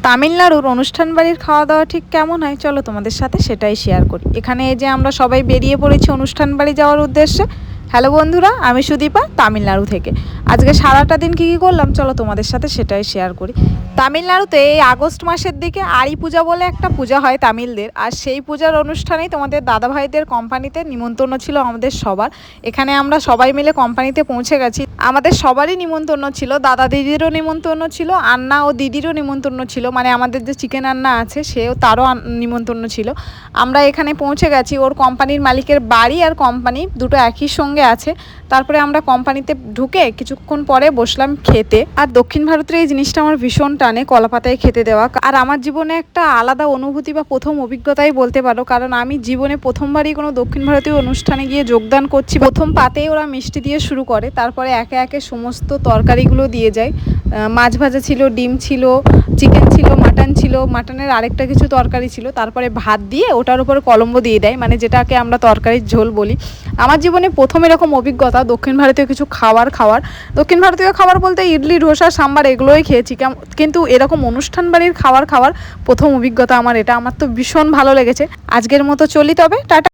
তামিলনাড়ুর অনুষ্ঠান বাড়ির খাওয়া দাওয়া ঠিক কেমন হয় চলো তোমাদের সাথে সেটাই শেয়ার করি। এখানে এই যে আমরা সবাই বেরিয়ে পড়েছি অনুষ্ঠান বাড়ি যাওয়ার উদ্দেশ্যে। হ্যালো বন্ধুরা, আমি সুদীপা তামিলনাড়ু থেকে। আজকে সারাটা দিন কী কী করলাম চলো তোমাদের সাথে সেটাই শেয়ার করি। তামিলনাড়ুতে এই আগস্ট মাসের দিকে আড়ি পূজা বলে একটা পূজা হয় তামিলদের, আর সেই পূজার অনুষ্ঠানেই তোমাদের দাদাভাইদের কোম্পানিতে নিমন্ত্রণ ছিল আমাদের সবার। এখানে আমরা সবাই মিলে কোম্পানিতে পৌঁছে গেছি। আমাদের সবারই নিমন্ত্রণ ছিল, দাদা দিদিরও নিমন্ত্রণ ছিল, আন্না ও দিদিরও নিমন্ত্রণ ছিল, মানে আমাদের যে চিকেন আন্না আছে সেও তারও নিমন্ত্রণ ছিল। আমরা এখানে পৌঁছে গেছি, ওর কোম্পানির মালিকের বাড়ি আর কোম্পানি দুটো একই সঙ্গে আছে। তারপরে আমরা কোম্পানিতে ঢুকে কিছুক্ষণ পরে বসলাম খেতে। আর দক্ষিণ ভারতের এই জিনিসটা আমার ভীষণ টানে, কলাপাতায় খেতে দেওয়া। আর আমার জীবনে একটা আলাদা অনুভূতি বা প্রথম অভিজ্ঞতাই বলতে পারো, কারণ আমি জীবনে প্রথমবারই কোনো দক্ষিণ ভারতীয় অনুষ্ঠানে গিয়ে যোগদান করছি। প্রথম পাতেই ওরা মিষ্টি দিয়ে শুরু করে, তারপরে একে একে সমস্ত তরকারিগুলো দিয়ে যায়। মাছ ভাজা ছিল, ডিম ছিল, চিকেন ছিল, মাটন ছিল, মাটনের আরেকটা কিছু তরকারি ছিল, তারপরে ভাত দিয়ে ওটার উপর কলম্বো দিয়ে দেয়, মানে যেটাকে আমরা তরকারির ঝোল বলি। আমার জীবনে প্রথম এরকম অভিজ্ঞতা দক্ষিণ ভারতীয় কিছু খাওয়ার। দক্ষিণ ভারতীয় খাবার বলতে ইডলি, ধোসা, সাম্বার এগুলোই খেয়েছি, কিন্তু এরকম অনুষ্ঠান বাড়ির খাওয়ার প্রথম অভিজ্ঞতা আমার এটা। আমার তো ভীষণ ভালো লেগেছে। আজকের মতো চলি তবে, টাটা।